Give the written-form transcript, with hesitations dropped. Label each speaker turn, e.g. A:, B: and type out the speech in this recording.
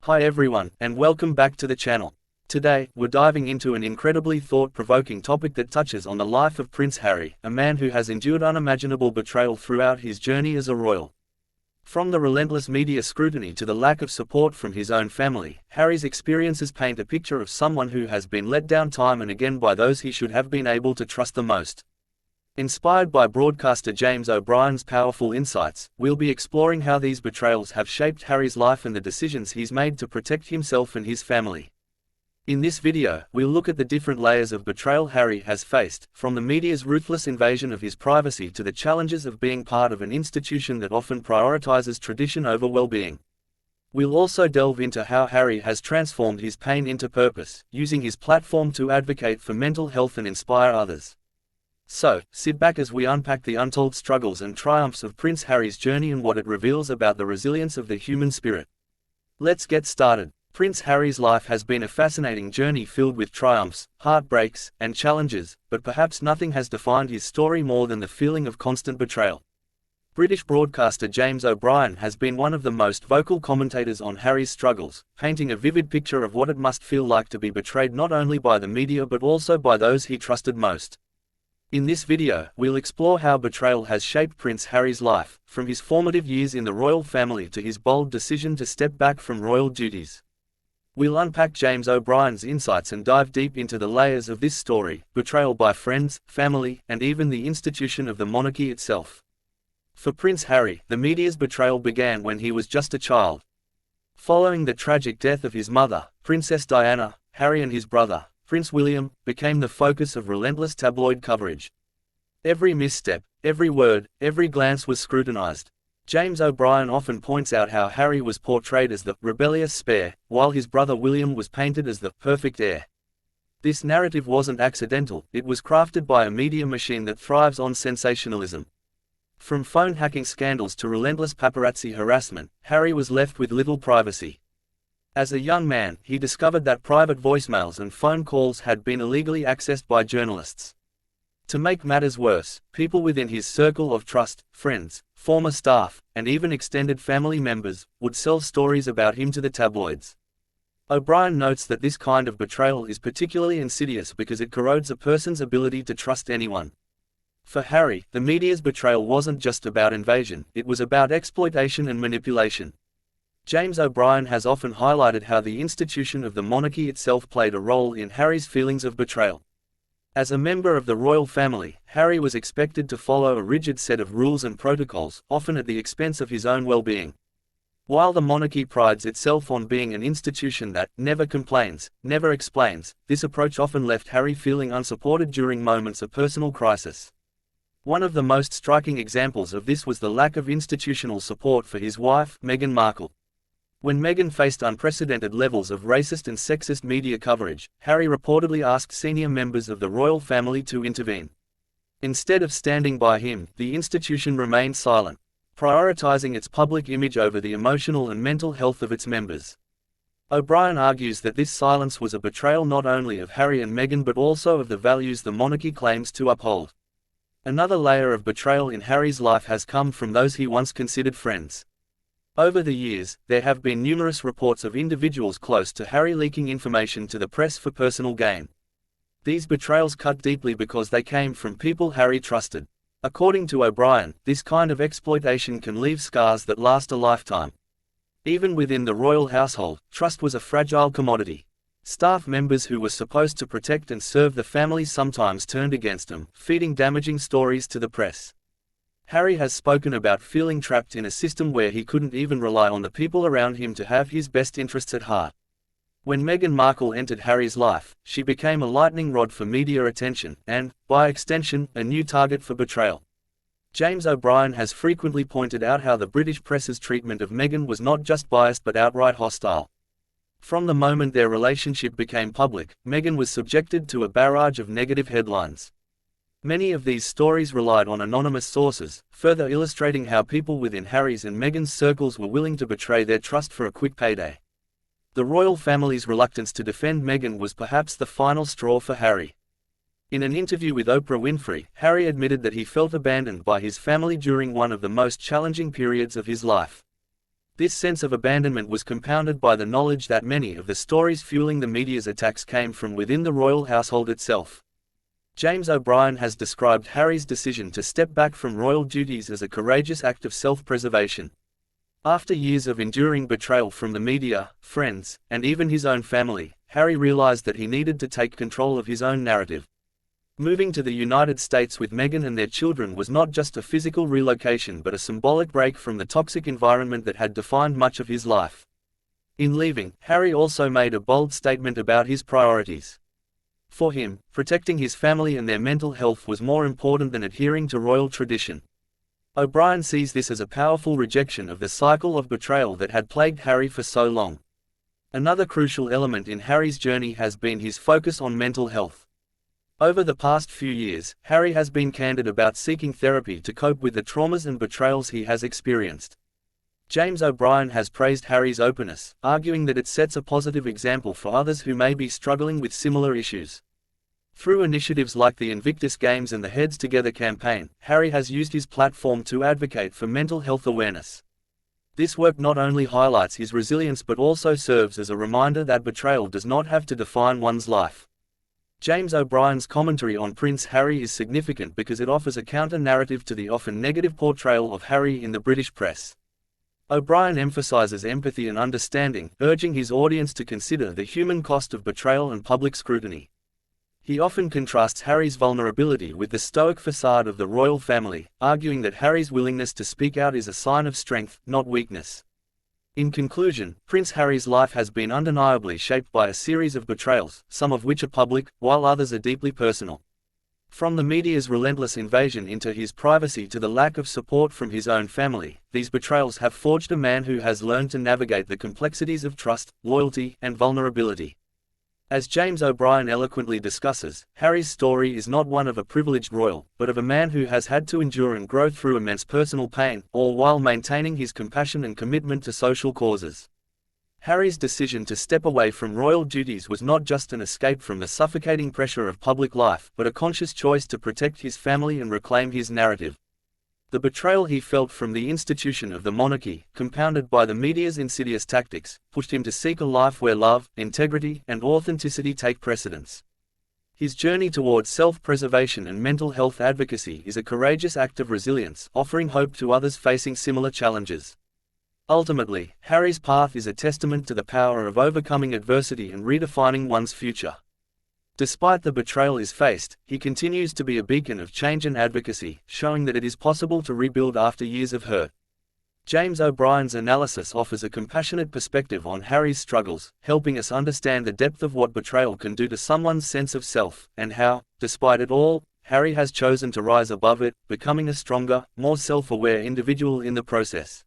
A: Hi everyone, and welcome back to the channel. Today, we're diving into an incredibly thought-provoking topic that touches on the life of Prince Harry, a man who has endured unimaginable betrayal throughout his journey as a royal. From the relentless media scrutiny to the lack of support from his own family, Harry's experiences paint a picture of someone who has been let down time and again by those he should have been able to trust the most. Inspired by broadcaster James O'Brien's powerful insights, we'll be exploring how these betrayals have shaped Harry's life and the decisions he's made to protect himself and his family. In this video, we'll look at the different layers of betrayal Harry has faced, from the media's ruthless invasion of his privacy to the challenges of being part of an institution that often prioritizes tradition over well-being. We'll also delve into how Harry has transformed his pain into purpose, using his platform to advocate for mental health and inspire others. So, sit back as we unpack the untold struggles and triumphs of Prince Harry's journey and what it reveals about the resilience of the human spirit. Let's get started. Prince Harry's life has been a fascinating journey filled with triumphs, heartbreaks, and challenges, but perhaps nothing has defined his story more than the feeling of constant betrayal. British broadcaster James O'Brien has been one of the most vocal commentators on Harry's struggles, painting a vivid picture of what it must feel like to be betrayed not only by the media but also by those he trusted most. In this video, we'll explore how betrayal has shaped Prince Harry's life, from his formative years in the royal family to his bold decision to step back from royal duties. We'll unpack James O'Brien's insights and dive deep into the layers of this story: betrayal by friends, family, and even the institution of the monarchy itself. For Prince Harry, the media's betrayal began when he was just a child. Following the tragic death of his mother, Princess Diana, Harry and his brother, Prince William, became the focus of relentless tabloid coverage. Every misstep, every word, every glance was scrutinized. James O'Brien often points out how Harry was portrayed as the rebellious spare, while his brother William was painted as the perfect heir. This narrative wasn't accidental, it was crafted by a media machine that thrives on sensationalism. From phone hacking scandals to relentless paparazzi harassment, Harry was left with little privacy. As a young man, he discovered that private voicemails and phone calls had been illegally accessed by journalists. To make matters worse, people within his circle of trust, friends, former staff, and even extended family members, would sell stories about him to the tabloids. O'Brien notes that this kind of betrayal is particularly insidious because it corrodes a person's ability to trust anyone. For Harry, the media's betrayal wasn't just about invasion, it was about exploitation and manipulation. James O'Brien has often highlighted how the institution of the monarchy itself played a role in Harry's feelings of betrayal. As a member of the royal family, Harry was expected to follow a rigid set of rules and protocols, often at the expense of his own well-being. While the monarchy prides itself on being an institution that never complains, never explains, this approach often left Harry feeling unsupported during moments of personal crisis. One of the most striking examples of this was the lack of institutional support for his wife, Meghan Markle. When Meghan faced unprecedented levels of racist and sexist media coverage, Harry reportedly asked senior members of the royal family to intervene. Instead of standing by him, the institution remained silent, prioritizing its public image over the emotional and mental health of its members. O'Brien argues that this silence was a betrayal not only of Harry and Meghan but also of the values the monarchy claims to uphold. Another layer of betrayal in Harry's life has come from those he once considered friends. Over the years, there have been numerous reports of individuals close to Harry leaking information to the press for personal gain. These betrayals cut deeply because they came from people Harry trusted. According to O'Brien, this kind of exploitation can leave scars that last a lifetime. Even within the royal household, trust was a fragile commodity. Staff members who were supposed to protect and serve the family sometimes turned against them, feeding damaging stories to the press. Harry has spoken about feeling trapped in a system where he couldn't even rely on the people around him to have his best interests at heart. When Meghan Markle entered Harry's life, she became a lightning rod for media attention and, by extension, a new target for betrayal. James O'Brien has frequently pointed out how the British press's treatment of Meghan was not just biased but outright hostile. From the moment their relationship became public, Meghan was subjected to a barrage of negative headlines. Many of these stories relied on anonymous sources, further illustrating how people within Harry's and Meghan's circles were willing to betray their trust for a quick payday. The royal family's reluctance to defend Meghan was perhaps the final straw for Harry. In an interview with Oprah Winfrey, Harry admitted that he felt abandoned by his family during one of the most challenging periods of his life. This sense of abandonment was compounded by the knowledge that many of the stories fueling the media's attacks came from within the royal household itself. James O'Brien has described Harry's decision to step back from royal duties as a courageous act of self-preservation. After years of enduring betrayal from the media, friends, and even his own family, Harry realized that he needed to take control of his own narrative. Moving to the United States with Meghan and their children was not just a physical relocation but a symbolic break from the toxic environment that had defined much of his life. In leaving, Harry also made a bold statement about his priorities. For him, protecting his family and their mental health was more important than adhering to royal tradition. O'Brien sees this as a powerful rejection of the cycle of betrayal that had plagued Harry for so long. Another crucial element in Harry's journey has been his focus on mental health. Over the past few years, Harry has been candid about seeking therapy to cope with the traumas and betrayals he has experienced. James O'Brien has praised Harry's openness, arguing that it sets a positive example for others who may be struggling with similar issues. Through initiatives like the Invictus Games and the Heads Together campaign, Harry has used his platform to advocate for mental health awareness. This work not only highlights his resilience but also serves as a reminder that betrayal does not have to define one's life. James O'Brien's commentary on Prince Harry is significant because it offers a counter-narrative to the often negative portrayal of Harry in the British press. O'Brien emphasizes empathy and understanding, urging his audience to consider the human cost of betrayal and public scrutiny. He often contrasts Harry's vulnerability with the stoic facade of the royal family, arguing that Harry's willingness to speak out is a sign of strength, not weakness. In conclusion, Prince Harry's life has been undeniably shaped by a series of betrayals, some of which are public, while others are deeply personal. From the media's relentless invasion into his privacy to the lack of support from his own family, these betrayals have forged a man who has learned to navigate the complexities of trust, loyalty, and vulnerability. As James O'Brien eloquently discusses, Harry's story is not one of a privileged royal, but of a man who has had to endure and grow through immense personal pain, all while maintaining his compassion and commitment to social causes. Harry's decision to step away from royal duties was not just an escape from the suffocating pressure of public life, but a conscious choice to protect his family and reclaim his narrative. The betrayal he felt from the institution of the monarchy, compounded by the media's insidious tactics, pushed him to seek a life where love, integrity, and authenticity take precedence. His journey towards self-preservation and mental health advocacy is a courageous act of resilience, offering hope to others facing similar challenges. Ultimately, Harry's path is a testament to the power of overcoming adversity and redefining one's future. Despite the betrayal he's faced, he continues to be a beacon of change and advocacy, showing that it is possible to rebuild after years of hurt. James O'Brien's analysis offers a compassionate perspective on Harry's struggles, helping us understand the depth of what betrayal can do to someone's sense of self, and how, despite it all, Harry has chosen to rise above it, becoming a stronger, more self-aware individual in the process.